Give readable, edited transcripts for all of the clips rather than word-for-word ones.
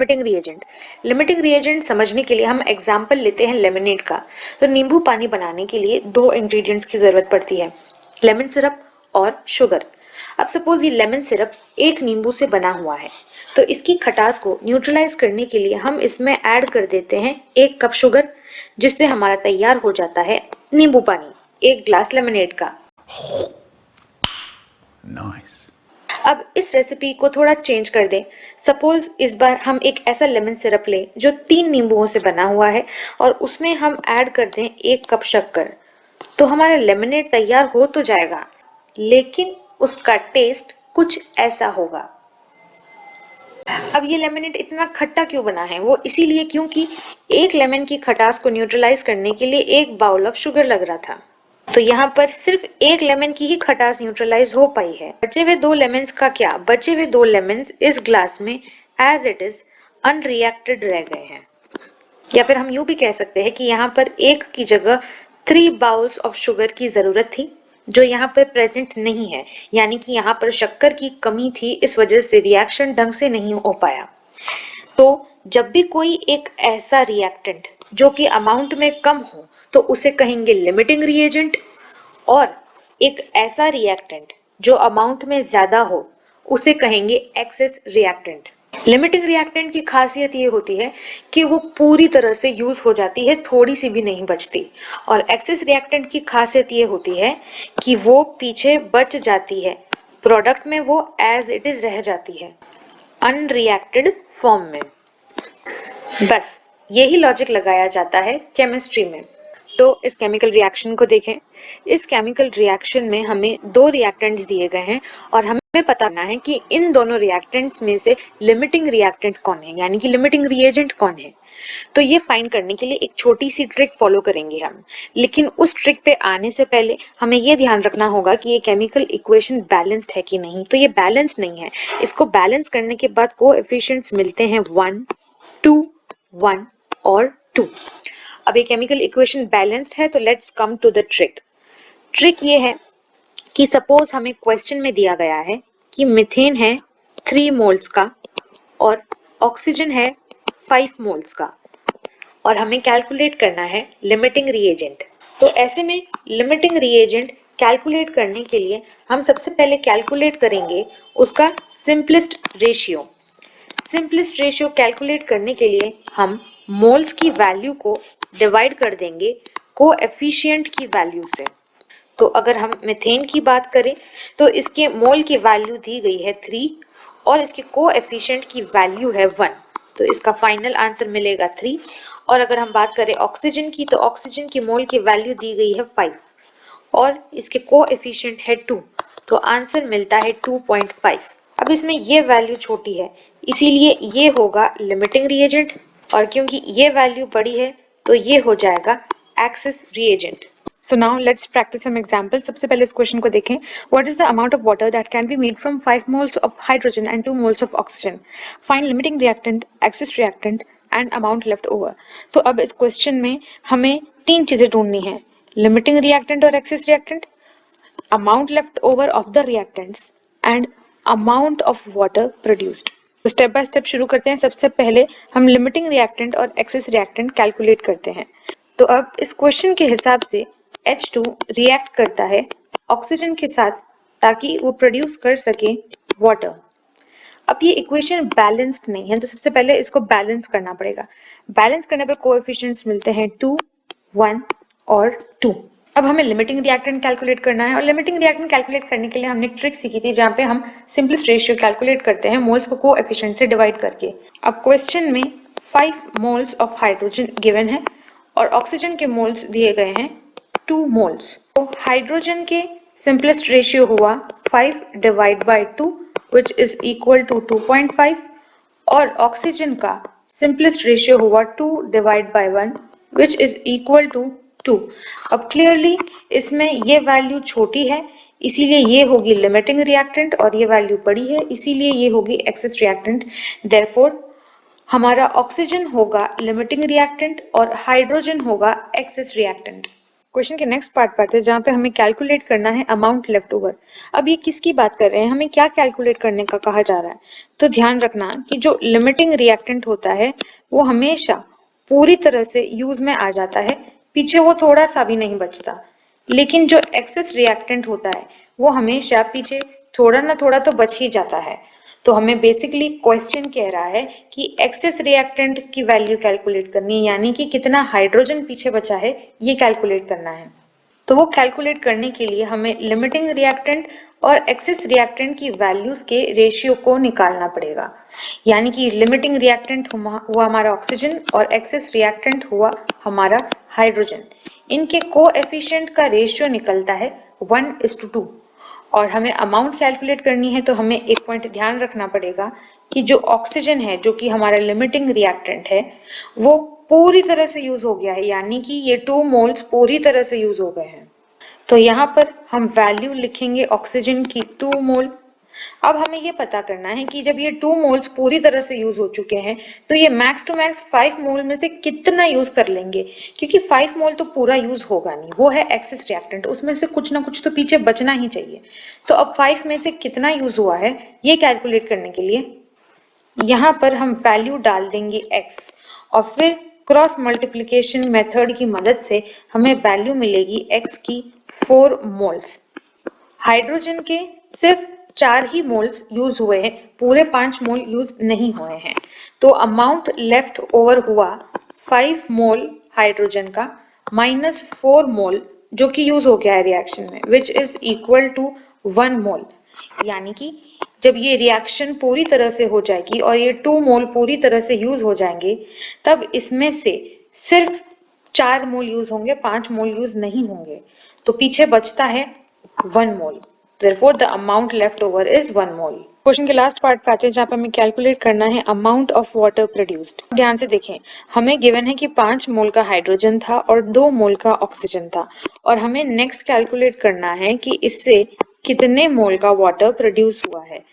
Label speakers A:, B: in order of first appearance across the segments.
A: Limiting reagent. Limiting reagent समझने के लिए हम एग्जाम्पल लेते हैं लेमनेड का। तो नींबू पानी बनाने के लिए दो इंग्रेडिएंट्स की जरूरत पड़ती है, लेमन सिरप और शुगर। अब सपोज ये लेमन सिरप एक नींबू से बना हुआ है, तो इसकी खटास को न्यूट्रलाइज करने के लिए हम इसमें ऐड कर देते हैं 1 कप शुगर, जिससे हमारा तैयार हो जाता है नींबू पानी, 1 ग्लास लेमनेड का।
B: Nice.
A: अब इस रेसिपी को थोड़ा चेंज कर दें। सपोज इस बार हम एक ऐसा लेमन सिरप लें जो 3 नींबुओं से बना हुआ है और उसमें हम ऐड कर दें 1 कप शक्कर। तो हमारा लेमनेड तैयार हो तो जाएगा, लेकिन उसका टेस्ट कुछ ऐसा होगा। अब ये लेमनेड इतना खट्टा क्यों बना है? वो इसीलिए क्योंकि एक लेमन की खटास को न्यूट्रलाइज करने के लिए 1 बाउल ऑफ शुगर लग रहा था। तो यहाँ पर सिर्फ 1 लेमन की ही खटास न्यूट्रलाइज हो पाई है। बचे हुए 2 लेमन्स का क्या? बचे हुए 2 लेमन्स इस ग्लास में एज इट इज अनरिएक्टेड रह गए हैं। या फिर हम यूं भी कह सकते हैं कि यहाँ पर 1 की जगह 3 बाउल्स ऑफ शुगर की जरूरत थी, जो यहाँ पर प्रेजेंट नहीं है। यानी कि यहाँ पर शक्कर की कमी थी, इस वजह से रिएक्शन ढंग से नहीं हो पाया। तो जब भी कोई एक ऐसा रिएक्टेंट जो कि अमाउंट में कम हो, तो उसे कहेंगे लिमिटिंग रिएजेंट, और एक ऐसा रिएक्टेंट जो अमाउंट में ज्यादा हो, उसे कहेंगे एक्सेस रिएक्टेंट। लिमिटिंग रिएक्टेंट की खासियत ये होती है कि वो पूरी तरह से यूज हो जाती है, थोड़ी सी भी नहीं बचती। और एक्सेस रिएक्टेंट की खासियत ये होती है कि वो पीछे बच जाती है, प्रोडक्ट में वो एज इट इज रह जाती है, अनरिएक्टेड फॉर्म में। बस यही लॉजिक लगाया जाता है केमिस्ट्री में। तो इस केमिकल रिएक्शन को देखें। इस केमिकल रिएक्शन में हमें 2 रिएक्टेंट्स दिए गए हैं और हमें पता करना है कि इन दोनों रिएक्टेंट्स में से लिमिटिंग रिएक्टेंट कौन है, यानी कि लिमिटिंग रिएजेंट कौन है। तो ये फाइंड करने के लिए एक छोटी सी ट्रिक फॉलो करेंगे हम। लेकिन उस ट्रिक पे आने से पहले हमें ये ध्यान रखना होगा कि ये केमिकल इक्वेशन बैलेंस्ड है कि नहीं। तो ये बैलेंस नहीं है। इसको बैलेंस करने के बाद कोएफिशिएंट्स मिलते हैं 1, 2, 1 और 2। अब ये केमिकल इक्वेशन बैलेंस्ड है, तो let's come to the trick. Trick ये है कि सपोज हमें क्वेश्चन में दिया गया है कि मीथेन है 3 मोल्स का और ऑक्सीजन है 5 मोल्स का, और हमें कैलकुलेट करना है लिमिटिंग रिएजेंट। तो ऐसे में लिमिटिंग रिएजेंट कैलकुलेट करने के लिए हम सबसे पहले कैलकुलेट करेंगे उसका simplest ratio. Simplest ratio calculate करने के लिए हम मोल्स की वैल्यू को डिवाइड कर देंगे कोएफिशिएंट की वैल्यू से। तो अगर हम मीथेन की बात करें तो इसके मोल की वैल्यू दी गई है 3 और इसके कोएफिशिएंट की वैल्यू है 1, तो इसका फाइनल आंसर मिलेगा 3। और अगर हम बात करें ऑक्सीजन की, तो ऑक्सीजन की मोल की वैल्यू दी गई है 5 और इसके कोएफिशिएंट है 2, तो आंसर मिलता है 2.5। अब इसमें ये वैल्यू छोटी है, इसीलिए ये होगा लिमिटिंग रिएजेंट, और क्योंकि ये वैल्यू बड़ी है तो ये हो जाएगा access reagent. So now let's practice some examples. सबसे पहले इस क्वेश्चन को देखें। What is the amount of water that can be made from 5 moles of hydrogen and 2 moles of oxygen? Find limiting reactant, excess reactant and amount left over. तो अब इस question में हमें 3 चीजें ढूंढनी है, लिमिटिंग रिएक्टेंट और excess reactant, amount left over of the reactants and amount of water produced. तो स्टेप बाय स्टेप शुरू करते हैं। सबसे पहले हम लिमिटिंग रिएक्टेंट और एक्सेस रिएक्टेंट कैलकुलेट करते हैं। तो अब इस क्वेश्चन के हिसाब से H2 रिएक्ट करता है ऑक्सीजन के साथ ताकि वो प्रोड्यूस कर सके वाटर। अब ये इक्वेशन बैलेंस्ड नहीं है, तो सबसे पहले इसको बैलेंस करना पड़ेगा। बैलेंस करने पर कोएफिशिएंट्स मिलते हैं 2, 1 और 2। अब हमें लिमिटिंग रिएक्टेंट कैलकुलेट करना है, और लिमिटिंग रिएक्टेंट कैलकुलेट करने के लिए हमने एक ट्रिक सीखी थी जहाँ पे हम सिंपलेस्ट रेशियो कैलकुलेट करते हैं मोल्स को कोएफिशिएंट से डिवाइड करके। अब क्वेश्चन में 5 मोल्स ऑफ हाइड्रोजन गिवन है और ऑक्सीजन के मोल्स दिए गए हैं 2 मोल्स। तो हाइड्रोजन के सिंपलेस्ट रेशियो हुआ 5 divide by 2 which is equal to 2.5, और ऑक्सीजन का सिंपलेस्ट रेशियो हुआ 2 divide by 1 which is equal to 2। अब क्लियरली इसमें ये वैल्यू छोटी है, इसीलिए ये होगी लिमिटिंग रिएक्टेंट, और ये वैल्यू बड़ी है इसीलिए ये होगी एक्सेस रिएक्टेंट। देयरफॉर हमारा ऑक्सीजन होगा लिमिटिंग रिएक्टेंट और हाइड्रोजन होगा एक्सेस रिएक्टेंट। क्वेश्चन के नेक्स्ट पार्ट पर आते हैं जहाँ पे हमें कैलकुलेट करना है अमाउंट लेफ्ट ओवर। अब ये किसकी बात कर रहे हैं, हमें क्या कैलकुलेट करने का कहा जा रहा है। तो ध्यान रखना कि जो लिमिटिंग रिएक्टेंट होता है वो हमेशा पूरी तरह से यूज में आ जाता है, पीछे वो थोड़ा सा भी नहीं बचता। लेकिन जो एक्सेस रिएक्टेंट होता है वो हमेशा पीछे थोड़ा ना थोड़ा तो बच ही जाता है। तो हमें बेसिकली क्वेश्चन कह रहा है कि एक्सेस रिएक्टेंट की वैल्यू कैलकुलेट करनी है, यानी कि कितना हाइड्रोजन पीछे बचा है ये कैलकुलेट करना है। तो वो कैलकुलेट करने के लिए हमें लिमिटिंग रिएक्टेंट और एक्सेस रिएक्टेंट की वैल्यूज के रेशियो को निकालना पड़ेगा। यानी कि लिमिटिंग रिएक्टेंट हुआ हमारा ऑक्सीजन और एक्सेस रिएक्टेंट हुआ हमारा हाइड्रोजन। इनके कोएफिशिएंट का रेशियो निकलता है 1:2। और हमें अमाउंट कैलकुलेट करनी है तो हमें एक पॉइंट ध्यान रखना पड़ेगा कि जो ऑक्सीजन है जो कि हमारा लिमिटिंग रिएक्टेंट है वो पूरी तरह से यूज हो गया है, यानी कि ये 2 मोल्स पूरी तरह से यूज हो गए हैं। तो यहाँ पर हम वैल्यू लिखेंगे ऑक्सीजन की 2 मोल। अब हमें ये पता करना है कि जब ये 2 मोल्स पूरी तरह से यूज हो चुके हैं तो ये मैक्स टू मैक्स 5 मोल में से कितना यूज कर लेंगे, क्योंकि 5 मोल तो पूरा यूज होगा नहीं, वो है एक्सेस रिएक्टेंट, उसमें से कुछ ना कुछ तो पीछे बचना ही चाहिए। तो अब 5 में से कितना यूज हुआ है ये कैलकुलेट करने के लिए यहाँ पर हम वैल्यू डाल देंगे x और फिर क्रॉस मल्टीप्लिकेशन मेथड की मदद से हमें वैल्यू मिलेगी x की 4 मोल्स। हाइड्रोजन के सिर्फ 4 ही मोल्स यूज हुए हैं, पूरे 5 मोल यूज नहीं हुए हैं। तो अमाउंट लेफ्ट ओवर हुआ 5 मोल हाइड्रोजन का माइनस 4 मोल जो कि यूज हो गया है रिएक्शन में, विच इज इक्वल टू 1 मोल। यानी कि जब ये रिएक्शन पूरी तरह से हो जाएगी और ये 2 मोल पूरी तरह से यूज हो जाएंगे तब इसमें से सिर्फ 4 मोल यूज होंगे, 5 मोल यूज नहीं होंगे। तो पीछे बचता है 1 मोल। Therefore, the amount left over is 1 mole. Question के लास्ट पार्ट पे आते हैं जहाँ पे हमें कैलकुलेट करना है अमाउंट ऑफ वाटर प्रोड्यूस्ड। ध्यान से देखें, हमें गिवन है कि 5 मोल का हाइड्रोजन था और 2 मोल का ऑक्सीजन था और हमें नेक्स्ट कैलकुलेट करना है कि इससे कितने मोल का वाटर प्रोड्यूस हुआ है।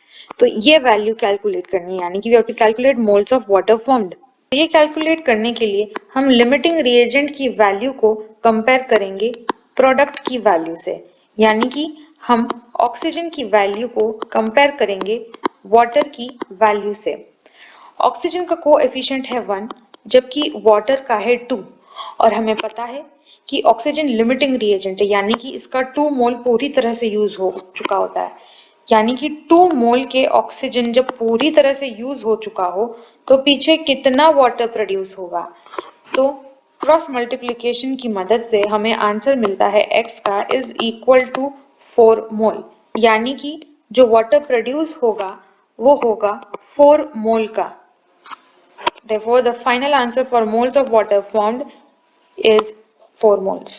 A: तो ये वैल्यू कैलकुलेट करनी है, यानी कि we have to calculate moles of water formed. ये कैलकुलेट करने के लिए हम लिमिटिंग रिएजेंट की वैल्यू को कंपेयर करेंगे प्रोडक्ट की वैल्यू से, यानी कि हम ऑक्सीजन की वैल्यू को कंपेयर करेंगे वाटर की वैल्यू से। ऑक्सीजन का कोएफिशिएंट है 1 जबकि वाटर का है 2 और हमें पता है कि ऑक्सीजन लिमिटिंग रिएजेंट है, यानी कि इसका 2 मोल पूरी तरह से यूज हो चुका होता है। यानी कि 2 मोल के ऑक्सीजन जब पूरी तरह से यूज हो चुका हो तो पीछे कितना वाटर प्रोड्यूस होगा। तो क्रॉस मल्टीप्लिकेशन की मदद से हमें आंसर मिलता है x का इज इक्वल टू 4 मोल, यानी कि जो वाटर प्रोड्यूस होगा वो होगा 4 मोल का। Therefore, the final answer for moles of water formed is 4 moles.